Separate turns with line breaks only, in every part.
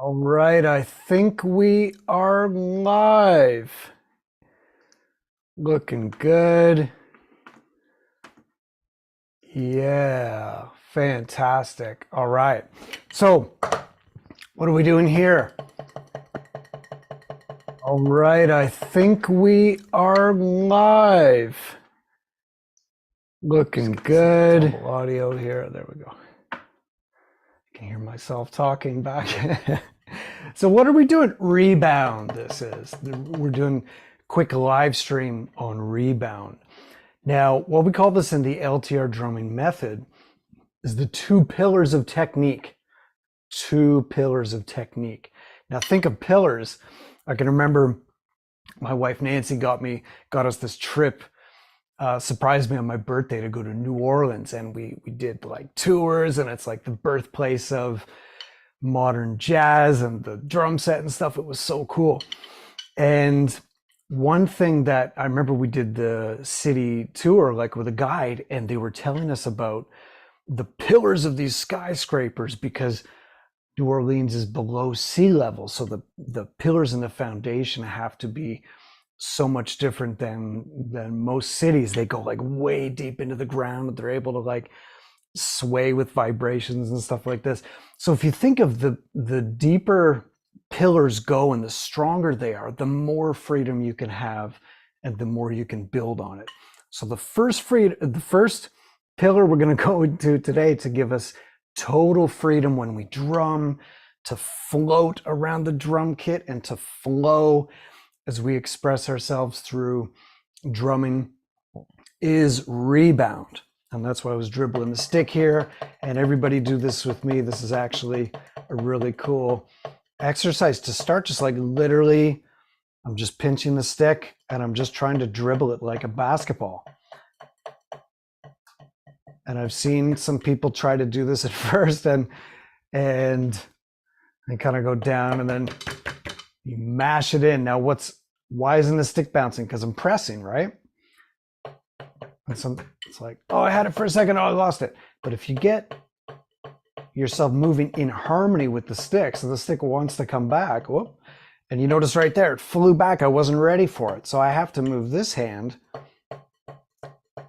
All right, I think we are live. Looking good. Yeah, fantastic. All right. So, what are we doing here? All right, I think we are live. Looking good. Audio here. There we go. I can hear myself talking back. So what are we doing? Rebound, this is. We're doing quick live stream on Rebound. Now, what we call this in the LTR drumming method is the two pillars of technique. Two pillars of technique. Now think of pillars. I can remember my wife Nancy got us this trip, surprised me on my birthday to go to New Orleans, and we did like tours, and it's like the birthplace of modern jazz and the drum set and stuff. It was so cool. And one thing that I remember, we did the city tour like with a guide, and they were telling us about the pillars of these skyscrapers because New Orleans is below sea level. So the pillars and the foundation have to be so much different than most cities. They go like way deep into the ground. They're able to like sway with vibrations and stuff like this. So if you think of the deeper pillars go and the stronger they are, the more freedom you can have and the more you can build on it. So the first pillar we're going to go into today to give us total freedom when we drum, to float around the drum kit and to flow as we express ourselves through drumming, is rebound. And that's why I was dribbling the stick here. And everybody do this with me. This is actually a really cool exercise to start. Just like literally, I'm just pinching the stick and I'm just trying to dribble it like a basketball. And I've seen some people try to do this at first and they kind of go down and then you mash it in. Now why isn't the stick bouncing? Because I'm pressing, right? And it's like, oh, I had it for a second, oh, I lost it. But if you get yourself moving in harmony with the stick, so the stick wants to come back, whoop, and you notice right there, it flew back, I wasn't ready for it. So I have to move this hand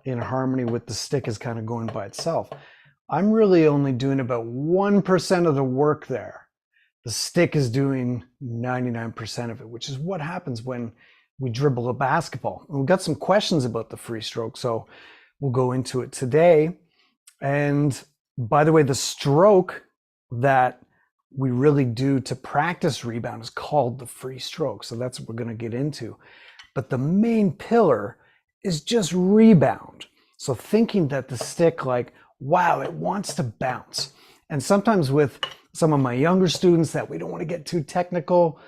in harmony with the stick is kind of going by itself. I'm really only doing about 1% of the work there. The stick is doing 99% of it, which is what happens when we dribble a basketball. And we've got some questions about the free stroke, so we'll go into it today. And by the way, the stroke that we really do to practice rebound is called the free stroke. So that's what we're going to get into. But the main pillar is just rebound. So thinking that the stick, like, wow, it wants to bounce. And sometimes with some of my younger students that we don't want to get too technical,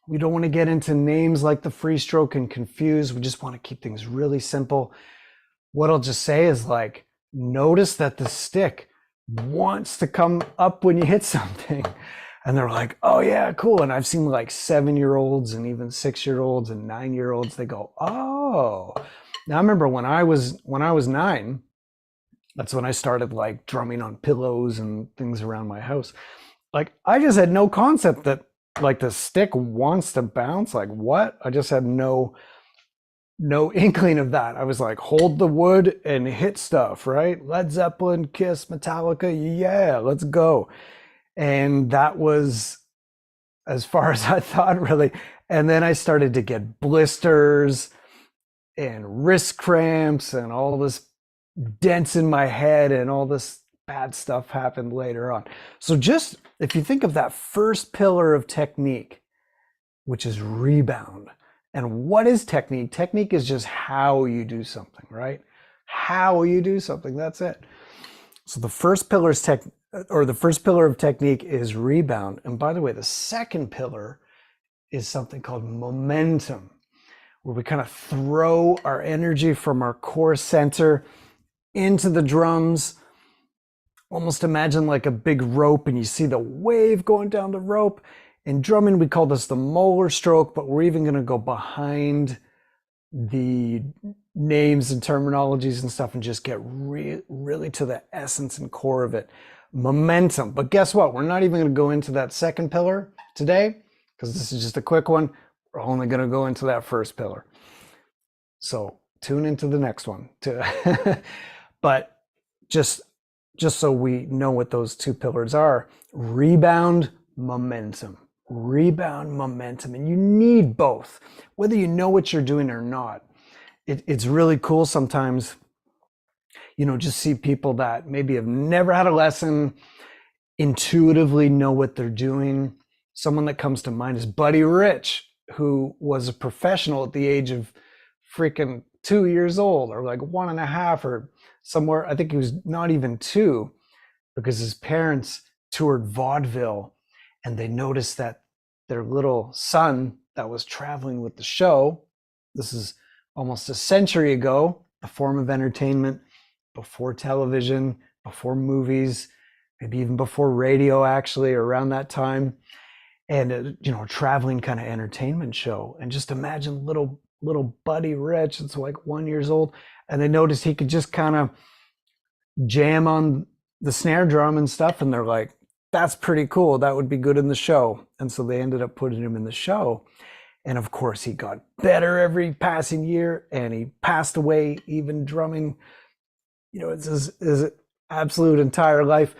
we don't want to get into names like the free stroke and confuse. We just want to keep things really simple. What I'll just say is like, notice that the stick wants to come up when you hit something. And they're like, oh yeah, cool. And I've seen like 7-year-olds and even 6-year-olds and 9-year-olds, they go, oh. Now I remember when I was 9, that's when I started like drumming on pillows and things around my house. Like I just had no concept that like the stick wants to bounce. Like what? I just had no inkling of that. I was like, hold the wood and hit stuff, right? Led Zeppelin, Kiss, Metallica, yeah, let's go. And that was as far as I thought, really. And then I started to get blisters and wrist cramps and all this dents in my head, and all this bad stuff happened later on. So just if you think of that first pillar of technique, which is rebound. And what is technique? Technique is just how you do something, right? How you do something, that's it. So the first pillar is the first pillar of technique is rebound. And by the way, the second pillar is something called momentum, where we kind of throw our energy from our core center into the drums. Almost imagine like a big rope, and you see the wave going down the rope. In drumming, we call this the molar stroke, but we're even going to go behind the names and terminologies and stuff and just get really to the essence and core of it. momentum. But guess what? We're not even going to go into that second pillar today because this is just a quick one. We're only going to go into that first pillar. So tune into the next one. But just so we know what those two pillars are: rebound, momentum. Rebound, momentum. And you need both, whether you know what you're doing or not. It's really cool sometimes, just see people that maybe have never had a lesson, intuitively know what they're doing. Someone that comes to mind is Buddy Rich, who was a professional at the age of freaking 2 years old, or like 1.5, or somewhere. I think he was not even 2, because his parents toured vaudeville and they noticed that their little son that was traveling with the show, this is almost a century ago, a form of entertainment before television, before movies, maybe even before radio, actually, around that time. And a traveling kind of entertainment show. And just imagine little Buddy Rich, it's like 1 year old, and they noticed he could just kind of jam on the snare drum and stuff, and they're like, that's pretty cool, that would be good in the show. And so they ended up putting him in the show. And of course he got better every passing year, and he passed away even drumming, it's his absolute entire life.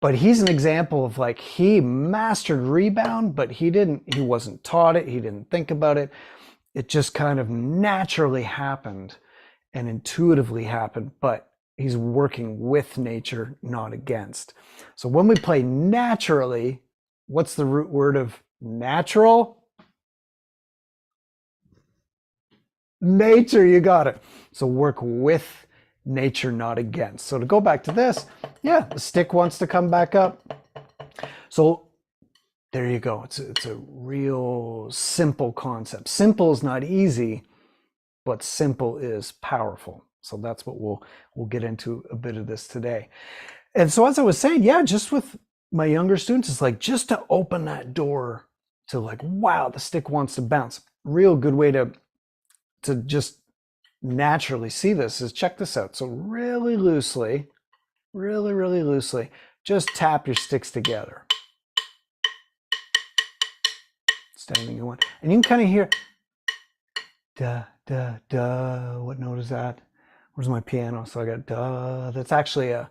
But he's an example of, like, he mastered rebound, but he wasn't taught it, he didn't think about it. It just kind of naturally happened and intuitively happened, but he's working with nature, not against. So when we play naturally, what's the root word of natural? Nature, you got it. So work with nature, not against. So to go back to this, the stick wants to come back up. So there you go. It's a real simple concept. Simple is not easy, but simple is powerful. So that's what we'll get into a bit of this today. And so as I was saying, just with my younger students, it's like just to open that door to, like, wow, the stick wants to bounce. Real good way to just naturally see this is, check this out. So really loosely, really loosely, just tap your sticks together. It's anything you want. And you can kind of hear da, da, da. What note is that? Where's my piano? So I got da. That's actually a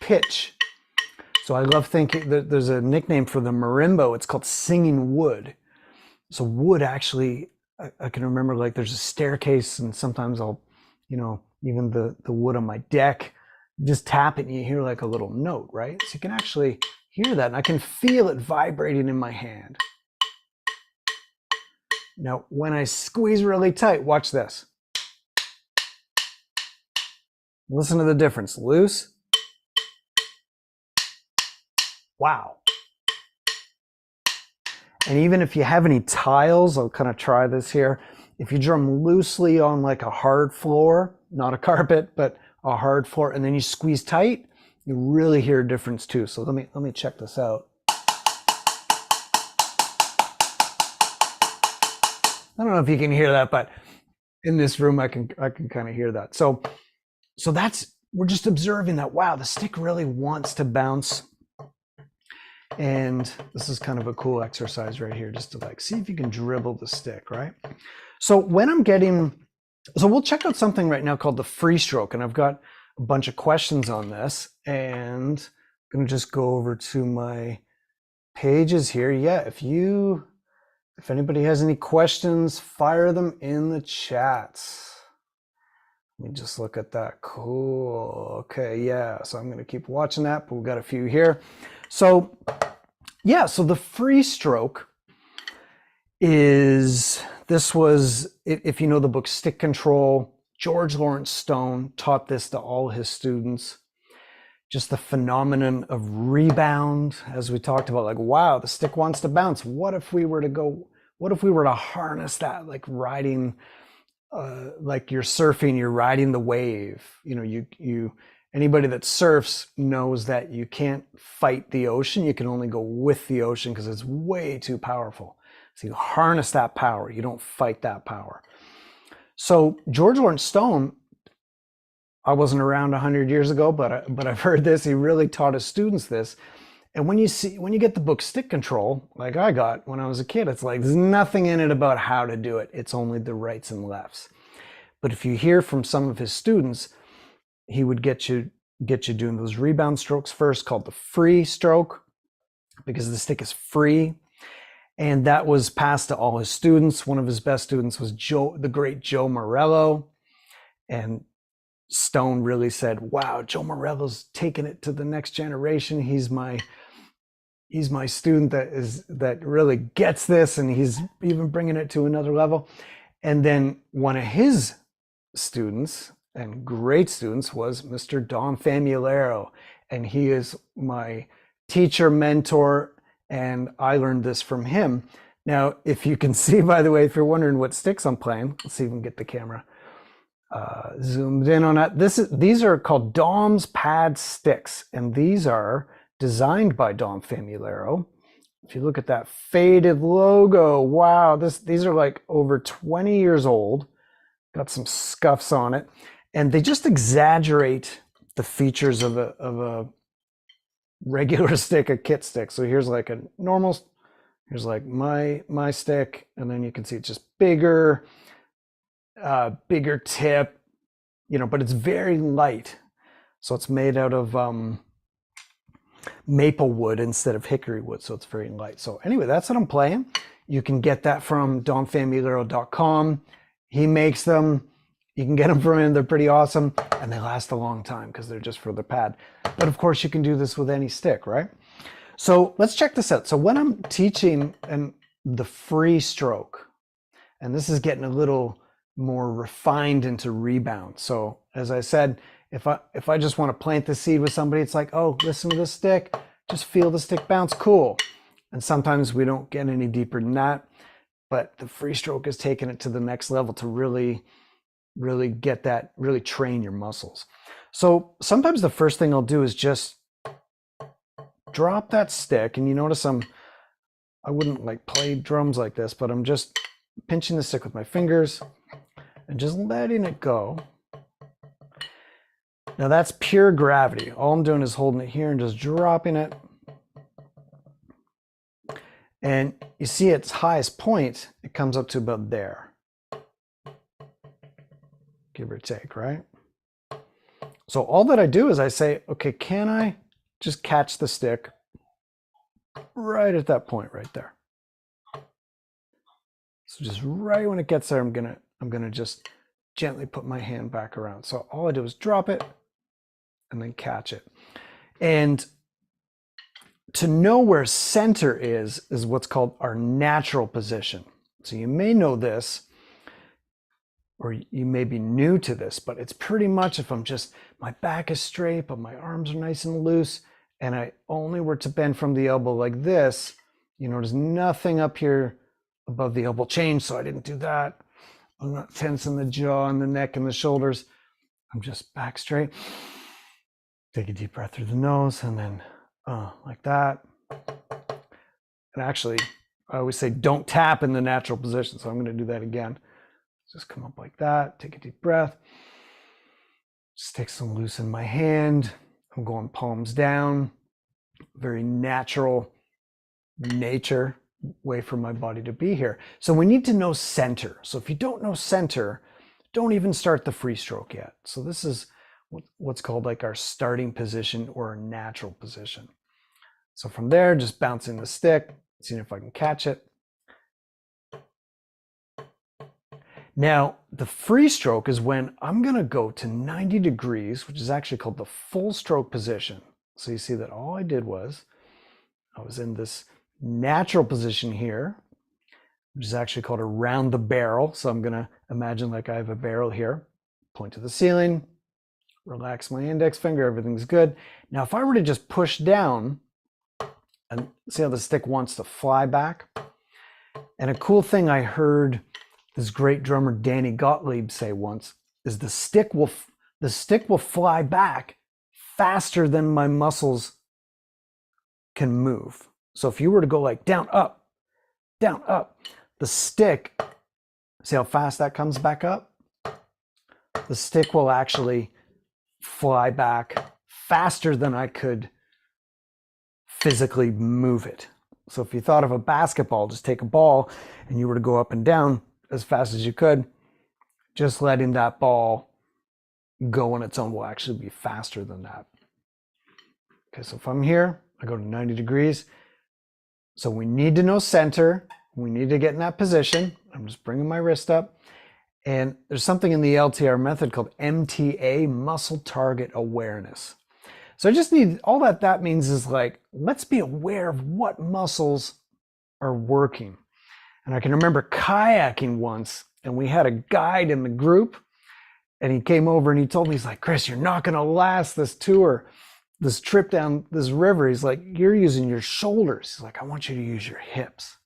pitch. So I love thinking that there's a nickname for the marimba. It's called singing wood. So wood, actually, I can remember, like, there's a staircase, and sometimes I'll, even the wood on my deck, just tap it and you hear like a little note, right? So you can actually hear that, and I can feel it vibrating in my hand. Now, when I squeeze really tight, watch this. Listen to the difference. Loose. Wow. And even if you have any tiles, I'll kind of try this here. If you drum loosely on like a hard floor, not a carpet, but a hard floor, and then you squeeze tight, you really hear a difference too. So let me check this out. I don't know if you can hear that, but in this room I can kind of hear that. So we're just observing that, wow, the stick really wants to bounce. And this is kind of a cool exercise right here, just to like see if you can dribble the stick, right? So we'll check out something right now called the free stroke, and I've got a bunch of questions on this, and I'm gonna just go over to my pages here. If anybody has any questions, fire them in the chats. Let me just look at that. Cool. Okay, so I'm gonna keep watching that, but we've got a few here. So the free stroke is, if you know the book Stick Control, George Lawrence Stone taught this to all his students. Just the phenomenon of rebound, as we talked about, like, wow, the stick wants to bounce. What if we were to harness that, like riding, like you're surfing, you're riding the wave. Anybody that surfs knows that you can't fight the ocean. You can only go with the ocean because it's way too powerful. So you harness that power. You don't fight that power. So George Lawrence Stone I wasn't around 100 years ago, but I've heard this. He really taught his students this. And when you get the book Stick Control, like I got when I was a kid, it's like there's nothing in it about how to do it. It's only the rights and lefts. But if you hear from some of his students, he would get you doing those rebound strokes first, called the free stroke, because the stick is free. And that was passed to all his students. One of his best students was the great Joe Morello. And Stone really said, wow, Joe Morello's taking it to the next generation. He's my student that really gets this, and he's even bringing it to another level. And then one of his students and great students was Mr. Don Famularo, and he is my teacher, mentor, and I learned this from him. Now, if you can see, by the way, if you're wondering what sticks I'm playing, let's see if we can get the camera zoomed in on that. These are called Dom's Pad Sticks, and these are designed by Dom Famularo. If you look at that faded logo, wow, these are like over 20 years old, got some scuffs on it, and they just exaggerate the features of a regular stick, a kit stick. So here's like a normal, here's like my stick, and then you can see it's just bigger tip, but it's very light. So it's made out of maple wood instead of hickory wood, so it's very light. So anyway, that's what I'm playing. You can get that from donfamularo.com. He makes them. You can get them from him. They're pretty awesome, and they last a long time because they're just for the pad. But of course, you can do this with any stick, right? So let's check this out. So when I'm teaching the free stroke, and this is getting a little more refined into rebound. So as I said, if I just want to plant the seed with somebody, it's like, oh, listen to this stick, just feel the stick bounce, cool. And sometimes we don't get any deeper than that, but the free stroke is taking it to the next level to really get that, really train your muscles. So sometimes the first thing I'll do is just drop that stick, and you notice I wouldn't like play drums like this, but I'm just pinching the stick with my fingers and just letting it go. Now that's pure gravity. All I'm doing is holding it here and just dropping it. And you see at its highest point, it comes up to about there. Give or take, right? So all that I do is I say, okay, can I just catch the stick right at that point right there? So just right when it gets there, I'm gonna just gently put my hand back around. So all I do is drop it and then catch it. And to know where center is what's called our natural position. So you may know this, or you may be new to this, but it's pretty much if my back is straight, but my arms are nice and loose, and I only were to bend from the elbow like this, there's nothing up here above the elbow chain, so I didn't do that. I'm not tensing the jaw and the neck and the shoulders. I'm just back straight. Take a deep breath through the nose, and then like that. And actually, I always say don't tap in the natural position, so I'm going to do that again. Just come up like that, take a deep breath. Just take some loose in my hand. I'm going palms down. Very natural way for my body to be here. So we need to know center. So if you don't know center, don't even start the free stroke yet. So this is what's called like our starting position or our natural position. So from there, just bouncing the stick, seeing if I can catch it. Now, the free stroke is when I'm going to go to 90 degrees, which is actually called the full stroke position. So you see that all I did was I was in this natural position here, which is actually called around the barrel. So I'm going to imagine like I have a barrel here, point to the ceiling, relax my index finger, everything's good. Now, if I were to just push down and see how the stick wants to fly back. And a cool thing I heard this great drummer Danny Gottlieb say once is the stick will fly back faster than my muscles can move. So if you were to go like down, up, the stick, see how fast that comes back up? The stick will actually fly back faster than I could physically move it. So if you thought of a basketball, just take a ball and you were to go up and down as fast as you could, just letting that ball go on its own will actually be faster than that. Okay, so if I'm here, I go to 90 degrees. So we need to know center. We need to get in that position. I'm just bringing my wrist up. And there's something in the LTR method called MTA, muscle target awareness. So I just need, all that means is like, let's be aware of what muscles are working. And I can remember kayaking once, and we had a guide in the group, and he came over and he told me, he's like, Chris, you're not going to last this tour, this trip down this river. He's like, you're using your shoulders. He's like, I want you to use your hips.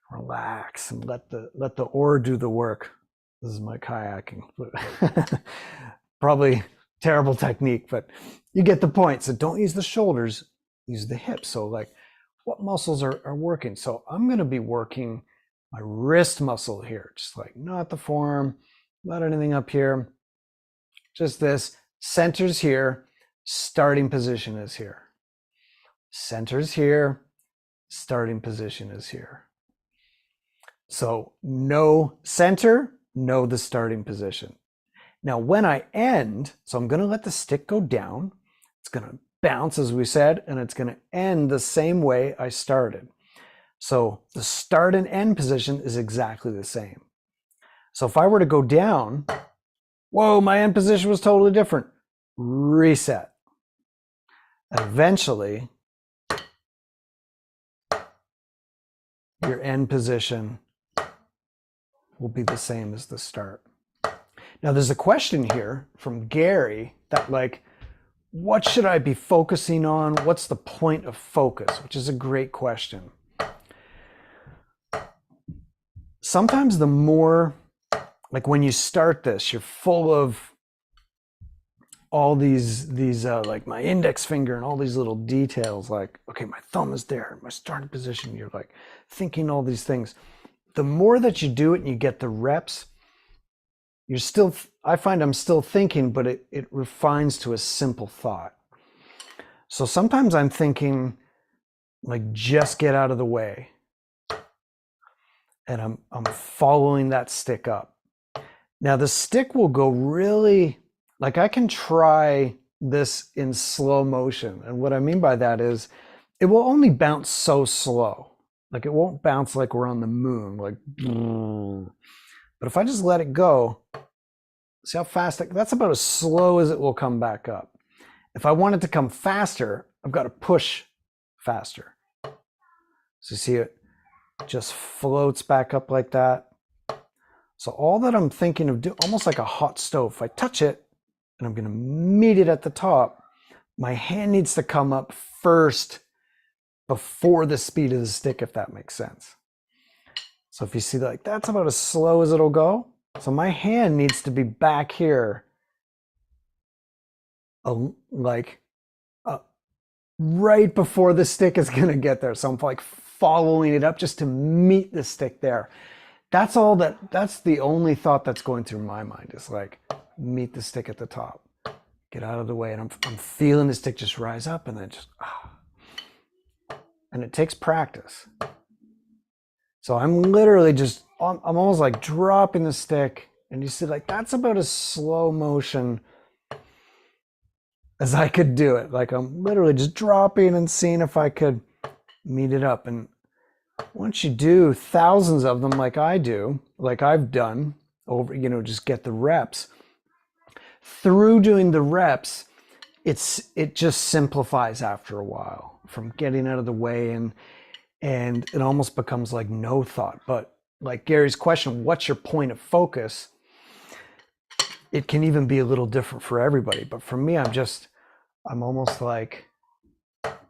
Relax and let the oar do the work. This is my kayaking. Probably terrible technique, but you get the point. So don't use the shoulders, use the hips. So like, what muscles are working? So I'm going to be working my wrist muscle here, just like not the forearm, not anything up here, just this. Center's here, starting position is here. Center's here, starting position is here. So know center, know the starting position. Now when I end, so I'm going to let the stick go down. It's going to bounce, as we said, and it's going to end the same way I started. So the start and end position is exactly the same. So if I were to go down, whoa, my end position was totally different. Reset. And eventually, your end position will be the same as the start. Now there's a question here from Gary that like, what should I be focusing on? What's the point of focus? Which is a great question. Sometimes the more, like when you start this, you're full of all these like my index finger and all these little details, like, okay, my thumb is there, my starting position. You're like thinking all these things. The more that you do it and you get the reps, you're still, I find I'm still thinking, but it refines to a simple thought. So sometimes I'm thinking like, just get out of the way. And I'm following that stick up. Now the stick will go really, like I can try this in slow motion. And what I mean by that is it will only bounce so slow. Like it won't bounce like we're on the moon, like, but if I just let it go, see how fast, that's about as slow as it will come back up. If I want it to come faster, I've got to push faster. So you see it just floats back up like that. So all that I'm thinking of doing, almost like a hot stove, if I touch it and I'm going to meet it at the top, my hand needs to come up first before the speed of the stick, if that makes sense. So if you see like that's about as slow as it'll go. So my hand needs to be back here, right before the stick is going to get there. So I'm like following it up just to meet the stick there. That's all that's the only thought that's going through my mind is like, meet the stick at the top, get out of the way. And I'm feeling the stick just rise up and then just, and it takes practice. So I'm literally just, I'm almost like dropping the stick, and you see like, that's about as slow motion as I could do it. Like I'm literally just dropping and seeing if I could meet it up. And once you do thousands of them, like I do, like I've done over, just get the reps. Through doing the reps, it just simplifies after a while from getting out of the way, and it almost becomes like no thought. But like Gary's question, what's your point of focus? It can even be a little different for everybody. But for me, I'm almost like,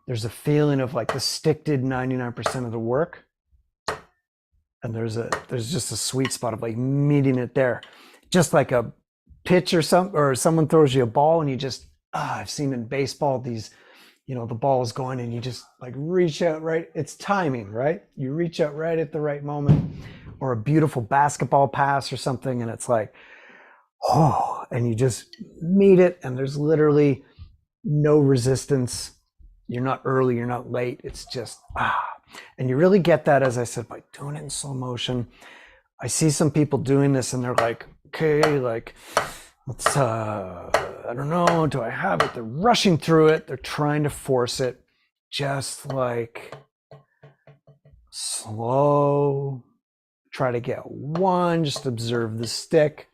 there's a feeling of like the stick did 99% of the work. And there's just a sweet spot of like meeting it there. Just like a pitch or someone throws you a ball and you just, I've seen in baseball, these, the ball is going and you just like reach out, right? It's timing, right? You reach out right at the right moment. Or a beautiful basketball pass or something. And it's like, oh, and you just meet it, and there's literally no resistance. You're not early, you're not late. It's just, and you really get that, as I said, by doing it in slow motion. I see some people doing this and they're like, okay, like, let's, I don't know, do I have it? They're rushing through it. They're trying to force it. Just like slow, try to get one, just observe the stick.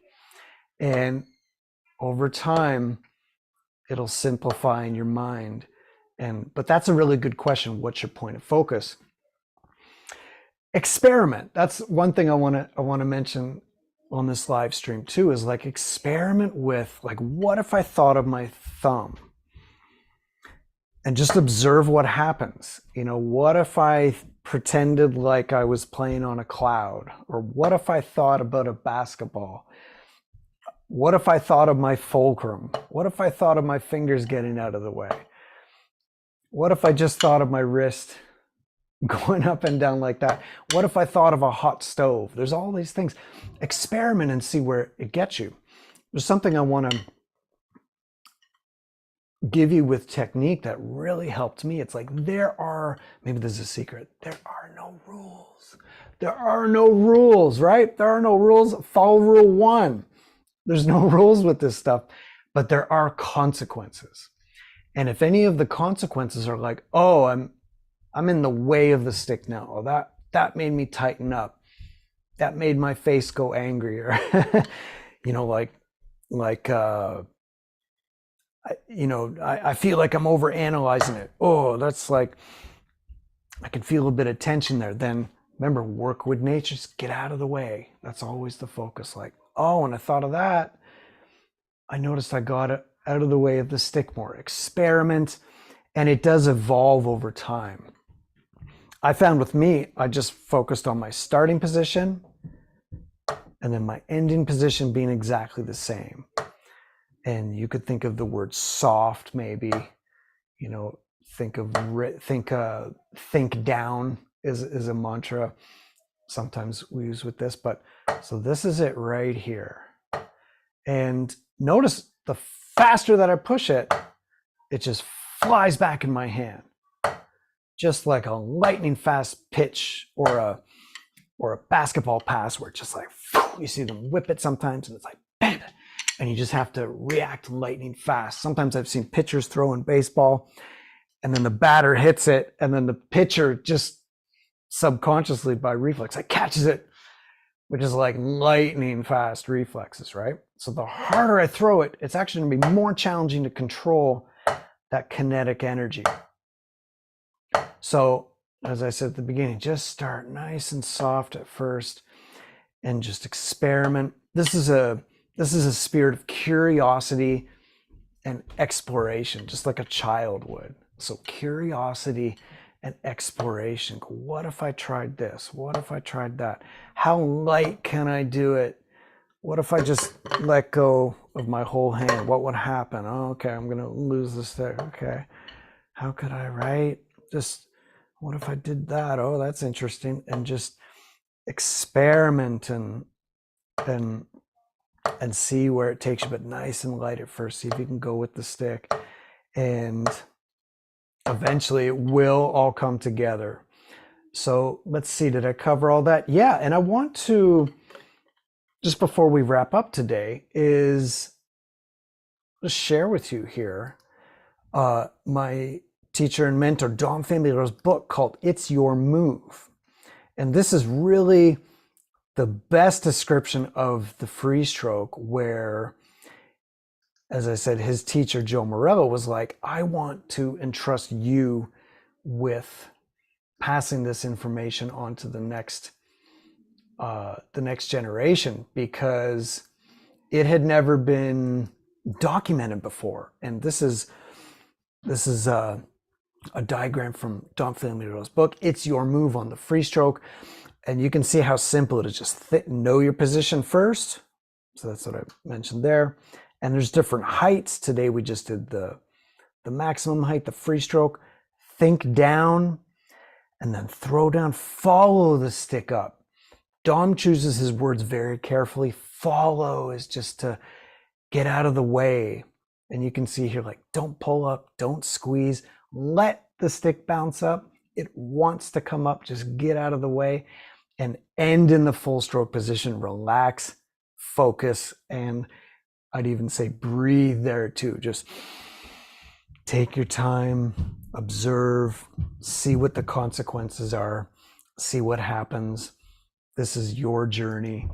And over time, it'll simplify in your mind. But that's a really good question. What's your point of focus? Experiment. That's one thing I want to mention on this live stream too, is like experiment with, like, what if I thought of my thumb and just observe what happens? You know, what if I pretended like I was playing on a cloud? Or what if I thought about a basketball? What if I thought of my fulcrum? What if I thought of my fingers getting out of the way? What if I just thought of my wrist going up and down like that? What if I thought of a hot stove? There's all these things. Experiment and see where it gets you. There's something I want to give you with technique that really helped me. It's like, maybe there's a secret. There are no rules. There are no rules, right? There are no rules. Follow rule 1. There's no rules with this stuff, but there are consequences. And if any of the consequences are like, oh, I'm in the way of the stick now. Oh, that made me tighten up. That made my face go angrier. You know, I feel like I'm over analyzing it. Oh, that's like, I can feel a bit of tension there. Then remember, work with nature. Just get out of the way. That's always the focus. Like, oh, when I thought of that, I noticed I got it out of the way of the stick more. Experiment, and it does evolve over time. I found with me, I just focused on my starting position and then my ending position being exactly the same. And you could think of the word soft, maybe, you know, think down is a mantra sometimes we use with this. But so this is it right here. And notice the faster that I push it, it just flies back in my hand, just like a lightning fast pitch or a basketball pass, where it's just like, you see them whip it sometimes, and it's like bam, and you just have to react lightning fast. Sometimes I've seen pitchers throw in baseball, and then the batter hits it, and then the pitcher just subconsciously by reflex, like, catches it, which is like lightning fast reflexes, right? So the harder I throw it, it's actually going to be more challenging to control that kinetic energy. So, as I said at the beginning, just start nice and soft at first and just experiment. This is a spirit of curiosity and exploration, just like a child would. So curiosity and exploration. What if I tried this? What if I tried that? How light can I do it? What if I just let go of my whole hand? What would happen? Oh, okay, I'm going to lose the stick. Okay. How could I, right? Just, what if I did that? Oh, that's interesting. And just experiment and see where it takes you, but nice and light at first. See if you can go with the stick. And eventually it will all come together. So let's see, did I cover all that? Yeah, and I want to, just before we wrap up today, is just share with you here my teacher and mentor, Dom Famigliero's book called It's Your Move. And this is really the best description of the free stroke, where, as I said, his teacher, Joe Morello, was like, I want to entrust you with passing this information on to the next generation, because it had never been documented before. And this is a diagram from Dom Famigliero's book, It's Your Move, on the free stroke. And you can see how simple it is. Just know your position first. So that's what I mentioned there. And there's different heights. Today we just did the maximum height, the free stroke. Think down and then throw down. Follow the stick up. Dom chooses his words very carefully. follow is just to get out of the way. And you can see here, like, don't pull up, don't squeeze, let the stick bounce up. It wants to come up, just get out of the way and end in the full stroke position. Relax, focus, and I'd even say breathe there too. Just take your time, observe, see what the consequences are, see what happens. This is your journey.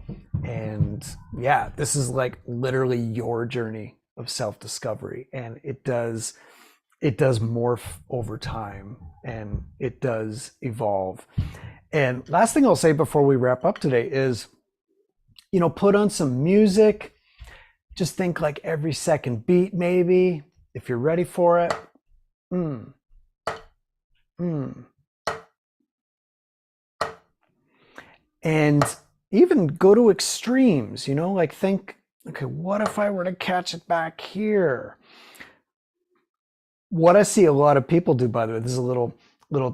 And yeah, this is like literally your journey of self-discovery. And it does morph over time, and it does evolve. And last thing I'll say before we wrap up today is, put on some music. Just think like every second beat, maybe, if you're ready for it. And even go to extremes, like think, okay, what if I were to catch it back here? What I see a lot of people do, by the way, this is a little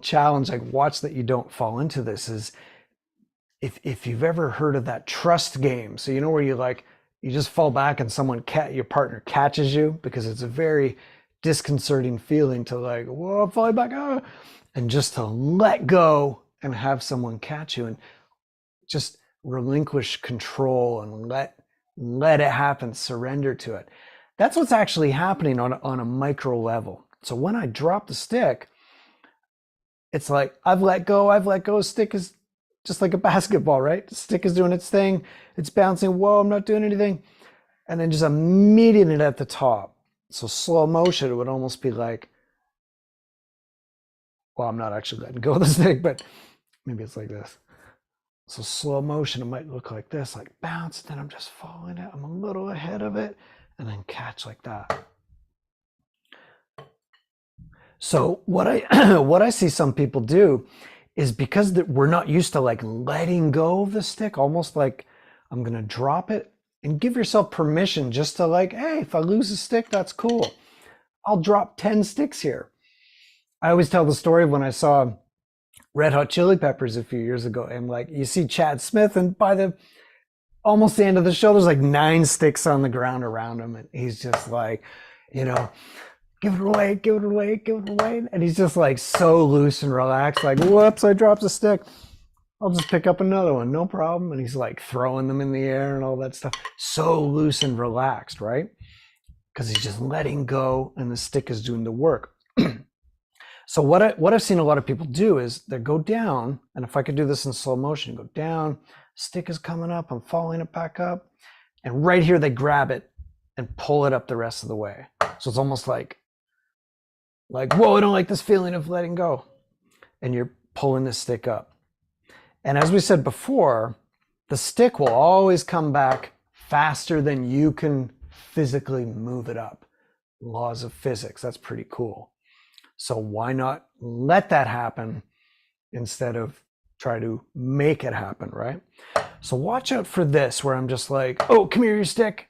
challenge, like watch that you don't fall into this, is if you've ever heard of that trust game. So where you just fall back and your partner catches you, because it's a very disconcerting feeling to like, whoa, I'm falling back, and just to let go and have someone catch you and just relinquish control and let it happen, surrender to it. That's what's actually happening on a micro level. So when I drop the stick, it's like I've let go. Stick is just like a basketball, right? The stick is doing its thing. It's bouncing. Whoa, I'm not doing anything. And then just immediately it at the top. So slow motion, it would almost be like, well, I'm not actually letting go of the stick, but maybe it's like this. So slow motion, it might look like this, like bounce, then I'm just following it. I'm a little ahead of it, and then catch like that. So what I see some people do is, because we're not used to like letting go of the stick, almost like I'm gonna drop it, and give yourself permission just to like, hey, if I lose a stick, that's cool. I'll drop 10 sticks here. I always tell the story of when I saw Red Hot Chili Peppers a few years ago, and like you see Chad Smith, and by almost the end of the show, there's like 9 sticks on the ground around him, and he's just like, give it away. And he's just like so loose and relaxed, like, whoops, I dropped a stick. I'll just pick up another one, no problem. And he's like throwing them in the air and all that stuff. So loose and relaxed, right? Because he's just letting go and the stick is doing the work. So what I've seen a lot of people do is they go down, and if I could do this in slow motion, go down, stick is coming up, I'm following it back up, and right here they grab it and pull it up the rest of the way. So it's almost like, whoa, I don't like this feeling of letting go. And you're pulling the stick up. And as we said before, the stick will always come back faster than you can physically move it up. Laws of physics, that's pretty cool. So why not let that happen instead of try to make it happen, right? So watch out for this, where I'm just like, oh, come here, your stick.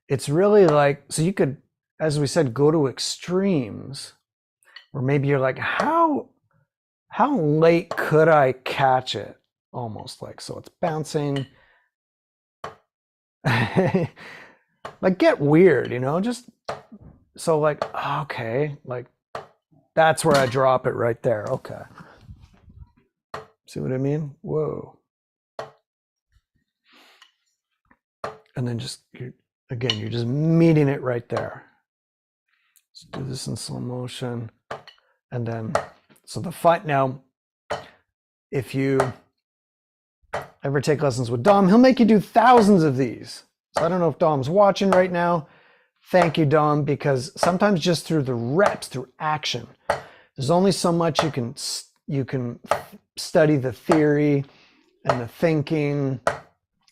It's really like, so you could, as we said, go to extremes, where maybe you're like, how late could I catch it? Almost like, so it's bouncing. Like, get weird, just, so like, okay, like that's where I drop it right there. Okay. See what I mean? Whoa. And then just, you're just meeting it right there. Let's do this in slow motion. And then, so the fight now, if you ever take lessons with Dom, he'll make you do thousands of these. So I don't know if Dom's watching right now. Thank you, Dom, because sometimes just through the reps, through action, there's only so much you can study the theory and the thinking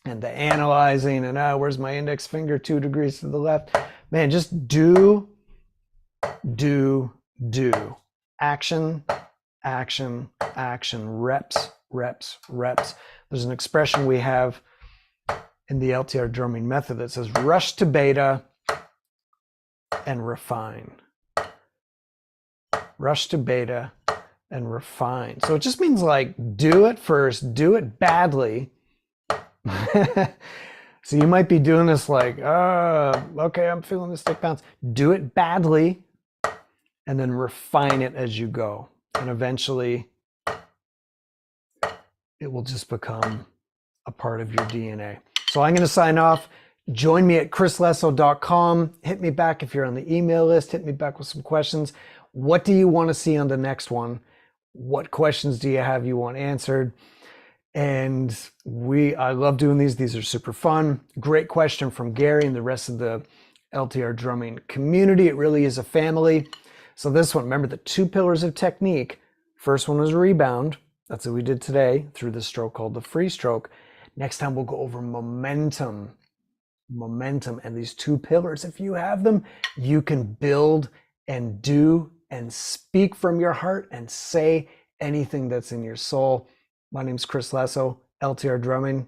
and the analyzing and where's my index finger 2 degrees to the left. Man, just do. Action, reps. There's an expression we have in the LTR drumming method that says rush to beta and refine. Rush to beta and refine. So it just means like do it first, do it badly, So you might be doing this like, okay, I'm feeling the stick bounce. Do it badly and then refine it as you go. And eventually it will just become a part of your DNA. So I'm going to sign off. Join me at chrislesso.com. Hit me back if you're on the email list. Hit me back with some questions. What do you want to see on the next one? What questions do you have you want answered? And I love doing these. These are super fun. Great question from Gary and the rest of the LTR drumming community. It really is a family. So this one, remember the 2 pillars of technique. First one was rebound. That's what we did today through the stroke called the free stroke. Next time we'll go over momentum. Momentum and these 2 pillars. If you have them, you can build and do and speak from your heart and say anything that's in your soul. My name's Chris Lesso, LTR Drumming.